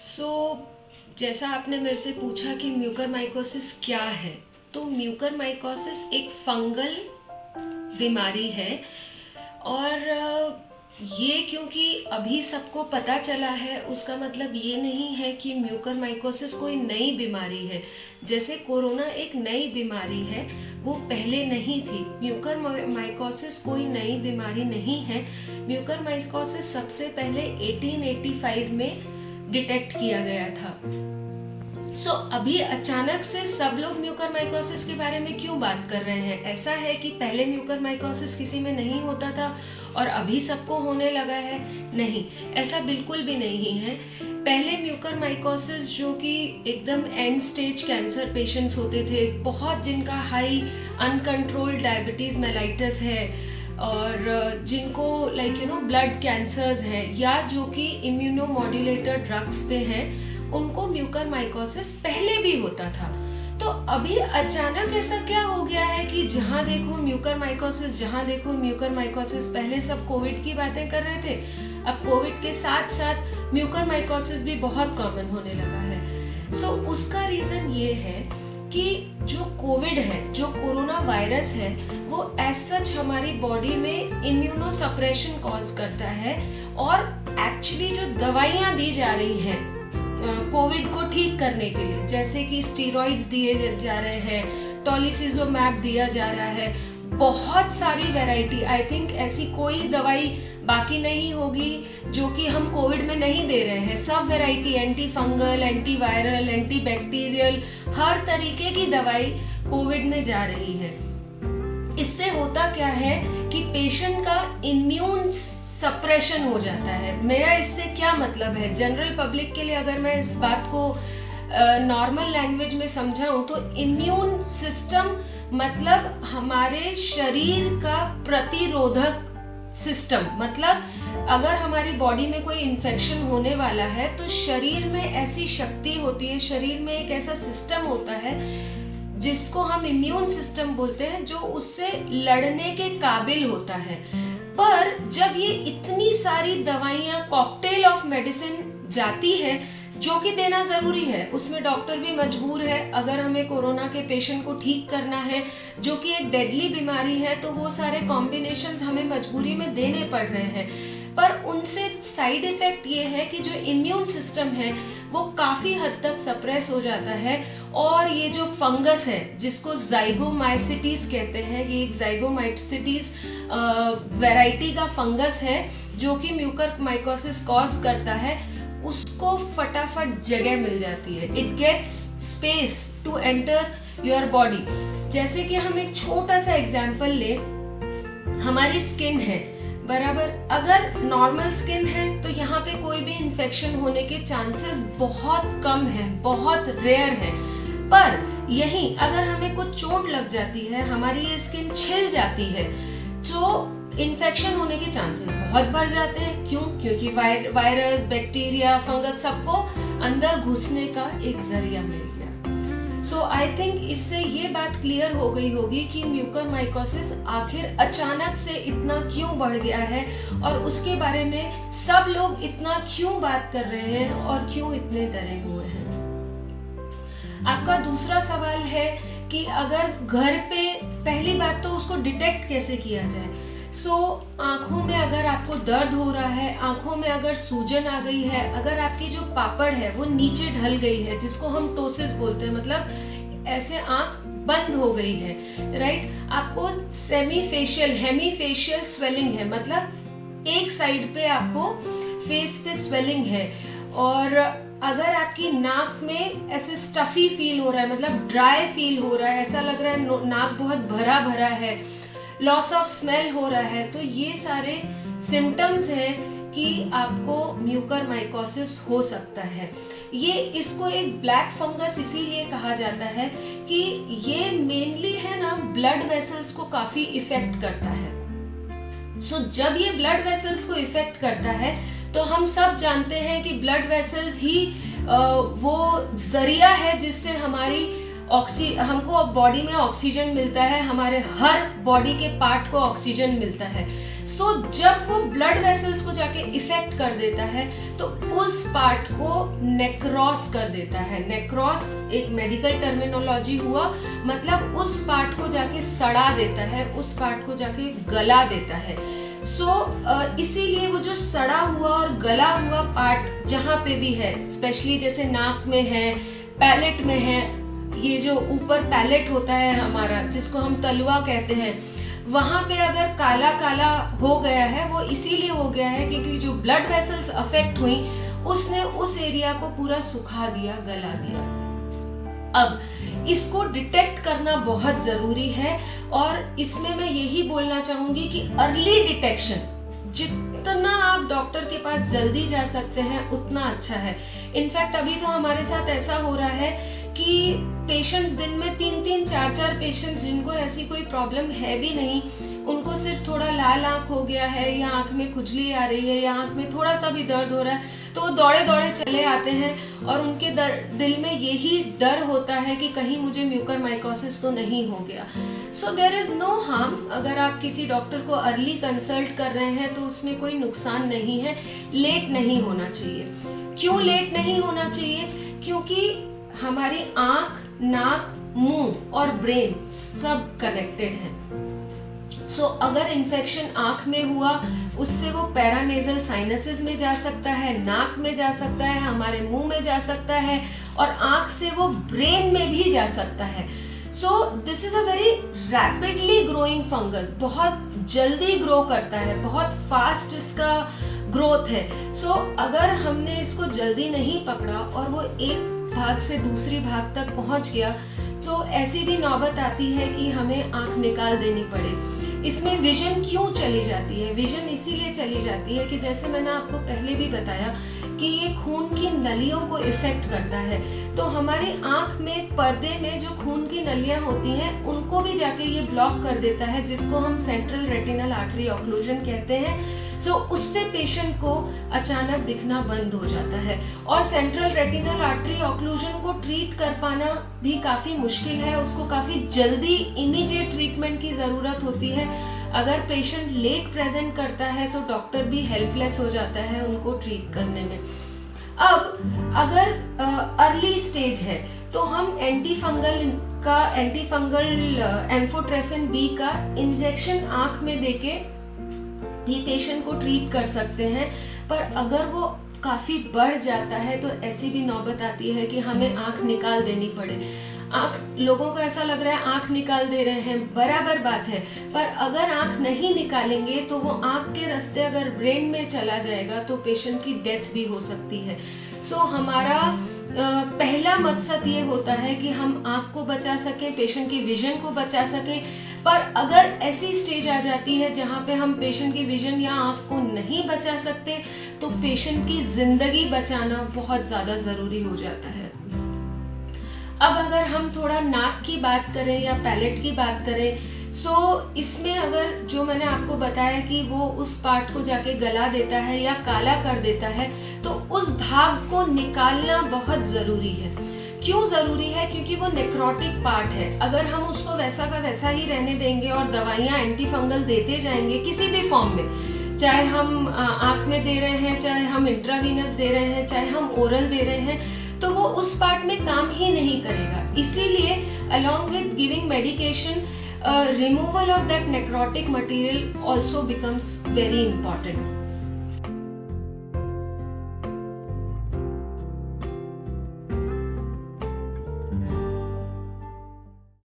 सो जैसा आपने मेरे से पूछा कि म्यूकरमाइकोसिस क्या है, तो म्यूकरमाइकोसिस एक फंगल बीमारी है। और ये क्योंकि अभी सबको पता चला है उसका मतलब ये नहीं है कि म्यूकरमाइकोसिस कोई नई बीमारी है। जैसे कोरोना एक नई बीमारी है, वो पहले नहीं थी। म्यूकरमाइकोसिस कोई नई बीमारी नहीं है। म्यूकरमाइकोसिस सबसे पहले 1885 में डिटेक्ट किया गया था। अभी अचानक से सब लोग म्यूकरमाइकोसिस के बारे में क्यों बात कर रहे हैं? ऐसा है कि पहले म्यूकरमाइकोसिस किसी में नहीं होता था और अभी सबको होने लगा है? नहीं, ऐसा बिल्कुल भी नहीं है। पहले म्यूकरमाइकोसिस जो कि एकदम एंड स्टेज कैंसर पेशेंट्स होते थे, बहुत जिनका हाई अनकंट्रोल्ड डायबिटीज मेलाइटस है, और जिनको ब्लड कैंसर्स हैं, या जो कि इम्यूनोमॉड्यूलेटर ड्रग्स पे हैं, उनको म्यूकरमाइकोसिस पहले भी होता था। तो अभी अचानक ऐसा क्या हो गया है कि जहां देखो म्यूकरमाइकोसिस, जहां देखो म्यूकरमाइकोसिस। पहले सब कोविड की बातें कर रहे थे, अब कोविड के साथ साथ म्यूकरमाइकोसिस भी बहुत कॉमन होने लगा है। उसका रीजन ये है कि जो कोविड है, जो कोरोना वायरस है, वो एज सच हमारी बॉडी में इम्यूनो सप्रेशन कॉज करता है। और एक्चुअली जो दवाइयां दी जा रही हैं कोविड को ठीक करने के लिए, जैसे कि स्टीरॉइड्स दिए जा रहे हैं, टोलिसिजोमैब दिया जा रहा है, बहुत सारी वैरायटी, आई थिंक ऐसी कोई दवाई बाकी नहीं होगी जो कि हम कोविड में नहीं दे रहे हैं। सब variety, anti fungal, anti viral, anti bacterial, हर तरीके की दवाई कोविड में जा रही है। इससे होता क्या है कि पेशेंट का इम्यून सप्रेशन हो जाता है। मेरा इससे क्या मतलब है, जनरल पब्लिक के लिए अगर मैं इस बात को नॉर्मल लैंग्वेज में समझाऊं तो इम्यून सिस्टम मतलब हमारे शरीर का प्रतिरोधक सिस्टम। मतलब अगर हमारी बॉडी में कोई इन्फेक्शन होने वाला है तो शरीर में ऐसी शक्ति होती है, शरीर में एक ऐसा सिस्टम होता है जिसको हम इम्यून सिस्टम बोलते हैं, जो उससे लड़ने के काबिल होता है। पर जब ये इतनी सारी दवाइयां, कॉकटेल ऑफ मेडिसिन जाती है, जो कि देना जरूरी है, उसमें डॉक्टर भी मजबूर है। अगर हमें कोरोना के पेशेंट को ठीक करना है, जो कि एक डेडली बीमारी है, तो वो सारे कॉम्बिनेशंस हमें मजबूरी में देने पड़ रहे हैं। पर उनसे साइड इफेक्ट ये है कि जो इम्यून सिस्टम है वो काफी हद तक सप्रेस हो जाता है। और ये जो फंगस है जिसको ज़ाइगोमाइसिटीज कहते हैं, ये एक ज़ाइगोमाइसिटीज वैरायटी का फंगस है जो कि म्यूकरमाइकोसिस कॉज करता है, उसको फटाफट जगह मिल जाती है। It gets space to enter your body. जैसे कि हम एक छोटा सा एग्जांपल ले, हमारी स्किन है बराबर, अगर नॉर्मल स्किन है तो यहाँ पे कोई भी इन्फेक्शन होने के चांसेस बहुत कम है, बहुत रेयर है। पर यहीं अगर हमें कुछ चोट लग जाती है, हमारी ये स्किन छिल जाती है, तो इन्फेक्शन होने के चांसेस बहुत बढ़ जाते हैं। क्यों? क्योंकि वायरस, बैक्टीरिया, फंगस सबको अंदर घुसने का एक जरिया मिल गया। आई थिंक इससे ये बात क्लियर हो गई होगी कि म्यूकरमाइकोसिस आखिर अचानक से इतना क्यों बढ़ गया है, और उसके बारे में सब लोग इतना क्यों बात कर रहे हैं और क्यों इतने डरे हुए हैं। आपका दूसरा सवाल है कि अगर घर पे, पहली बात तो उसको डिटेक्ट कैसे किया जाए। आंखों में अगर आपको दर्द हो रहा है, आंखों में अगर सूजन आ गई है, अगर आपकी जो पापड़ है वो नीचे ढल गई है, जिसको हम टोसिस बोलते हैं, मतलब ऐसे आंख बंद हो गई है, राइट। आपको हेमीफेशियल स्वेलिंग है, मतलब एक साइड पे आपको फेस पे स्वेलिंग है, और अगर आपकी नाक में ऐसे स्टफी फील हो रहा है, मतलब ड्राई फील हो रहा है, ऐसा लग रहा है नाक बहुत भरा भरा है, लॉस ऑफ स्मेल हो रहा है, तो ये सारे सिम्टम्स हैं कि आपको म्यूकरमाइकोसिस हो सकता है। इसको एक ब्लैक फंगस इसीलिए कहा जाता है कि ये मेनली है ना ब्लड वेसल्स को काफी इफेक्ट करता है। जब ये ब्लड वेसल्स को इफेक्ट करता है तो हम सब जानते हैं कि ब्लड वेसल्स ही वो जरिया है जिससे हमारी हमको बॉडी में ऑक्सीजन मिलता है, हमारे हर बॉडी के पार्ट को ऑक्सीजन मिलता है। सो जब वो ब्लड वेसल्स को जाके इफेक्ट कर देता है तो उस पार्ट को नेक्रोस कर देता है। नेक्रोस एक मेडिकल टर्मिनोलॉजी हुआ, मतलब उस पार्ट को जाके सड़ा देता है, उस पार्ट को जाके गला देता है। इसीलिए वो जो सड़ा हुआ और गला हुआ पार्ट जहाँ पे भी है, स्पेशली जैसे नाक में है, पैलेट में है, ये जो ऊपर पैलेट होता है हमारा, जिसको हम तलवा कहते हैं, वहां पे अगर काला काला हो गया है, वो इसीलिए हो गया है क्योंकि जो ब्लड वेसल्स अफेक्ट हुई उसने उस एरिया को पूरा सुखा दिया, गला दिया। अब इसको डिटेक्ट करना बहुत जरूरी है और इसमें मैं यही बोलना चाहूंगी कि अर्ली डिटेक्शन, जितना आप डॉक्टर के पास जल्दी जा सकते हैं उतना अच्छा है। इनफैक्ट अभी तो हमारे साथ ऐसा हो रहा है कि पेशेंट्स दिन में 3-3, 4-4 पेशेंट्स जिनको ऐसी कोई प्रॉब्लम है भी नहीं, उनको सिर्फ थोड़ा लाल आंख हो गया है या आंख में खुजली आ रही है या आंख में थोड़ा सा भी दर्द हो रहा है, तो वो दौड़े दौड़े चले आते हैं और उनके दिल में यही डर होता है कि कहीं मुझे म्यूकरमाइकोसिस तो नहीं हो गया। So there is no harm, अगर आप किसी डॉक्टर को अर्ली कंसल्ट कर रहे हैं तो उसमें कोई नुकसान नहीं है। लेट नहीं होना चाहिए। क्यों लेट नहीं होना चाहिए? क्योंकि हमारी आंख, नाक, मुंह और ब्रेन सब कनेक्टेड है। सो अगर इन्फेक्शन आंख में हुआ, उससे वो पैरानेजल साइनसेस में जा सकता है, नाक में जा सकता है, हमारे मुंह में जा सकता है और आंख से वो ब्रेन में भी जा सकता है। So this is a very rapidly growing fungus, बहुत जल्दी ग्रो करता है, बहुत फास्ट इसका ग्रोथ है। सो अगर हमने इसको जल्दी नहीं पकड़ा और वो एक भाग से दूसरी भाग तक पहुंच गया तो ऐसी भी नौबत आती है कि हमें आंख निकाल देनी पड़े। इसमें विजन क्यों चली जाती है? विजन इसीलिए चली जाती है कि जैसे मैंने आपको पहले भी बताया कि ये खून की नलियों को इफेक्ट करता है, तो हमारी आंख में पर्दे में जो खून की नलियां होती हैं उनको भी जाके ये ब्लॉक कर देता है, जिसको हम सेंट्रल रेटिनल आर्टरी ऑक्लूजन कहते हैं। सो उससे पेशेंट को अचानक दिखना बंद हो जाता है और सेंट्रल रेटिनल आर्टरी ऑक्लूजन को ट्रीट कर पाना भी काफी मुश्किल है। उसको काफी जल्दी इमीडिएट ट्रीटमेंट की जरूरत होती है। अगर पेशेंट लेट प्रेजेंट करता है तो डॉक्टर भी हेल्पलेस हो जाता है उनको ट्रीट करने में। अब अगर अर्ली स्टेज है तो हम एंटीफंगल एम्फोट्रेसिन बी का इंजेक्शन आंख में देके भी पेशेंट को ट्रीट कर सकते हैं। पर अगर वो काफी बढ़ जाता है तो ऐसी भी नौबत आती है कि हमें आंख निकाल देनी पड़े। लोगों को ऐसा लग रहा है आंख निकाल दे रहे हैं, बराबर बात है, पर अगर आंख नहीं निकालेंगे तो वो आंख के रास्ते अगर ब्रेन में चला जाएगा तो पेशेंट की डेथ भी हो सकती है। सो हमारा पहला मकसद ये होता है कि हम आंख को बचा सके, पेशेंट की विजन को बचा सके। पर अगर ऐसी स्टेज आ जाती है जहाँ पे हम पेशेंट की विजन या आंख को नहीं बचा सकते तो पेशेंट की जिंदगी बचाना बहुत ज्यादा जरूरी हो जाता है। अब अगर हम थोड़ा नाक की बात करें या पैलेट की बात करें, सो इसमें अगर जो मैंने आपको बताया कि वो उस पार्ट को जाके गला देता है या काला कर देता है, तो उस भाग को निकालना बहुत जरूरी है। क्यों जरूरी है? क्योंकि वो नेक्रोटिक पार्ट है। अगर हम उसको वैसा का वैसा ही रहने देंगे और दवाइयां एंटीफंगल देते जाएंगे किसी भी फॉर्म में, चाहे हम आंख में दे रहे हैं, चाहे हम इंट्रावीनस दे रहे हैं, चाहे हम ओरल दे रहे हैं, तो वो उस पार्ट में काम ही नहीं करेगा। इसीलिए along with giving medication, removal of that necrotic material also becomes very important.